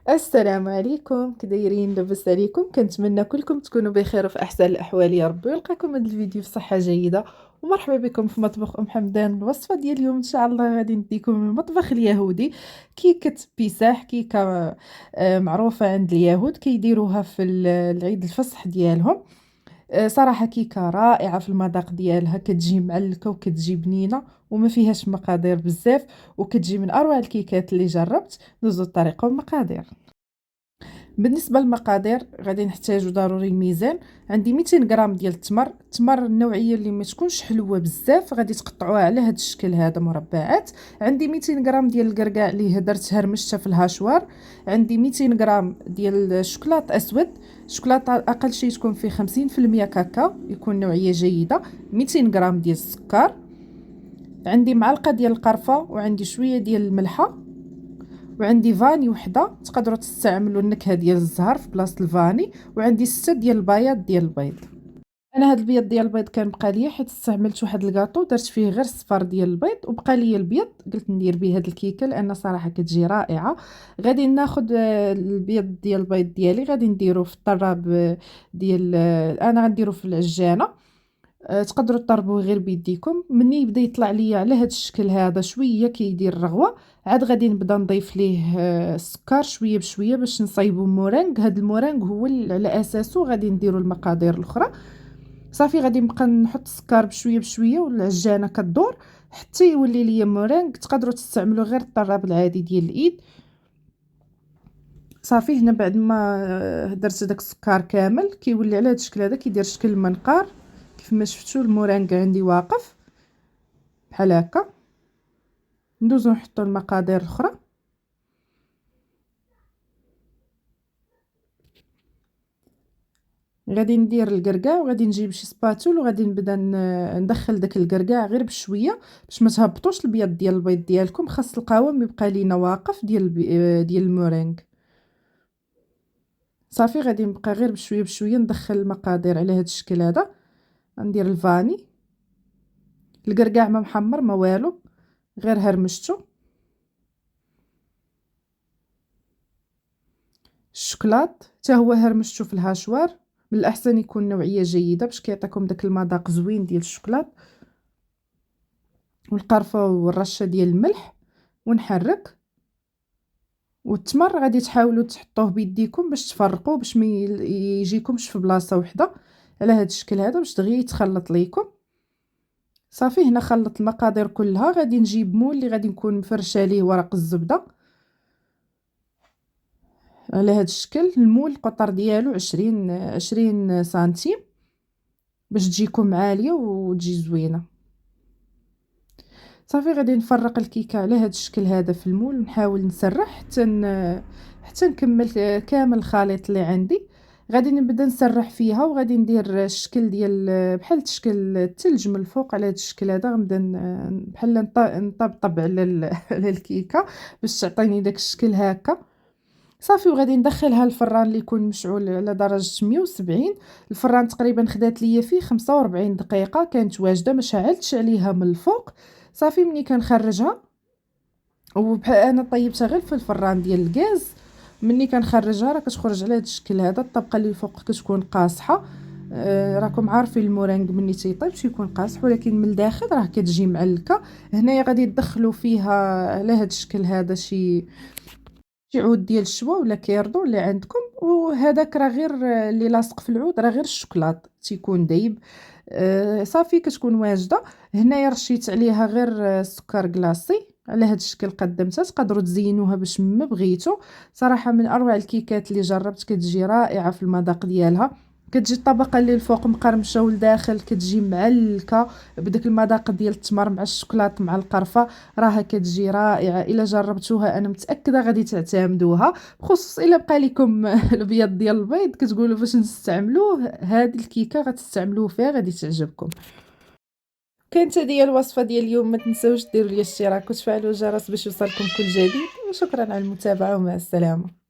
السلام عليكم، كدايرين؟ لاباس عليكم؟ كنتمنى كلكم تكونوا بخير وفي احسن الاحوال يا ربي، ويلقاكم هذا الفيديو في صحه جيده. ومرحبا بكم في مطبخ ام حمدان. الوصفه ديال اليوم ان شاء الله غادي نديكم المطبخ اليهودي. كيكه بيساح، كيكه معروفه عند اليهود، كيديروها في العيد الفصح ديالهم. صراحه كيكه رائعه في المذاق ديالها، كتجي معلكه وكتجي بنينه وما فيهاش مقادير بزاف، وكتجي من اروع الكيكات اللي جربت. ندوزو الطريقه والمقادير. بالنسبه للمقادير غادي نحتاجو ضروري ميزان. عندي 200 غرام ديال التمر النوعيه اللي ما تكونش حلوه بزاف، غادي تقطعوها على هذا الشكل هذا مربعات. عندي 200 غرام ديال الكركاع اللي درت هرمشتها في الهاشوار. عندي 200 غرام ديال الشوكولاط اسود، الشوكولاته اقل شيء تكون فيه 50% كاكاو، يكون نوعيه جيده. 200 غرام ديال السكر. عندي معلقه ديال القرفه، وعندي شويه ديال الملحه، وعندي فاني وحده، تقدروا تستعملوا النكهه ديال الزهر في بلاصه الفاني. وعندي 6 ديال البياض ديال البيض. انا هاد البيض ديال البيض كان بقى ليا، حيت استعملت واحد الكاطو درت فيه غير الصفار ديال البيض وبقى ليا البيض، قلت ندير به هاد الكيكه لان صراحه كتجي رائعه. غادي ناخذ البيض ديال البيض ديالي، غادي نديرو في الطراب ديال انا غنديرو في العجانه. تقدروا تضربوه غير بيديكم. مني يبدا يطلع ليا على هذا الشكل هذا شويه كيدير رغوه، عاد غادي نبدا نضيف ليه السكر شويه بشويه باش نصايبو مورانغ. هذا المورانغ هو على اساسه غادي نديروا المقادير الاخرى. صافي غادي نبقى نحط السكر بشويه بشويه والعجانه كدور حتى يولي ليا مورانغ. تقدروا تستعملوا غير الطراب العادي ديال الايد. صافي هنا بعد ما درت داك السكر كامل كيولي على هذا الشكل هذا، كيدير شكل المنقار. كيف ما شفتوا المورانغ عندي واقف بحال هكا. ندوزو نحطو المقادير الاخرى. غادي ندير الكركاع، وغادي نجيب شي سباتول وغادي نبدا ندخل داك الكركاع غير بشويه باش ما تهبطوش البيض ديال البيض ديالكم. خاص القوام يبقى لينا واقف ديال المورينغ. صافي غادي نبقى غير بشويه بشويه ندخل المقادير على هذا الشكل هذا. ندير الفاني، الكركاع ما محمر ما والو، غير هرمشتو. الشوكولات حتى هو هرمشتو في الهاشوار، من الاحسن يكون نوعيه جيده باش كيعطيكم داك المذاق زوين ديال الشوكولات. والقرفه والرشه ديال الملح، ونحرك. والتمر غادي تحاولوا تحطوه بيديكم باش تفرقوا، باش ما يجيكمش في بلاصه وحده على هذا الشكل هذا، باش دغيا يتخلط ليكم. صافي هنا خلط المقادير كلها. غادي نجيب مول اللي غادي نكون مفرشه ليه ورق الزبده على هذا الشكل. المول القطر ديالو 20 سنتيم باش تجيكم عاليه وتجي زوينه. صافي غادي نفرق الكيكه على هذا الشكل هذا في المول، ونحاول نسرح حتى نكمل كامل الخليط اللي عندي. غادي نبدا نسرح فيها، وغادي ندير الشكل ديال بحال شكل الثلج من الفوق على هذا الشكل هذا. غنبدا بحال نطبطب على على الكيكه باش تعطيني داك الشكل هكا. صافي وغادي ندخلها الفران اللي يكون مشعول على درجه 170. الفران تقريبا خدات ليا فيه 45 دقيقه، كانت واجده، ما شعلتش عليها من الفوق. صافي ملي كنخرجها، وبحال انا طيبتها غير في الفران ديال الغاز، ملي كنخرجها راه كتخرج على هذا الشكل هذا. الطبقه اللي فوق كتكون قاصحه. راكم عارفين المورينغ ملي تيطيب تيكون قاصح، ولكن من الداخل راه كتجي معلكه. هنايا غادي تدخلوا فيها على هذا الشكل هذا شي عود ديال الشوا ولا كيردو اللي عندكم. وهذاك راه غير اللي لاصق في العود راه غير الشوكولات تيكون دايب. صافي كتكون واجده. هنايا رشيت عليها غير سكر كلاصي على هذا الشكل قدمتها. تقدروا تزينوها باش ما بغيتو. صراحه من اروع الكيكات اللي جربت، كتجي رائعه في المذاق ديالها. كتجي الطبقه اللي الفوق مقرمشه والداخل كتجي معلكه بداك المذاق ديال التمر مع الشوكولاط مع القرفه. راها كتجي رائعه. الا جربتوها انا متاكده غادي تعتمدوها. بخصوص الا بقى لكم البيض ديال البيض كتقولوا فاش نستعملوه، هذه الكيكه غتستعملوه فيها غادي تعجبكم. كانت هذه الوصفه ديال اليوم. ما تنساوش ديروا لي اشتراك وتفعلوا الجرس باش يوصلكم كل جديد. وشكرا على المتابعه ومع السلامه.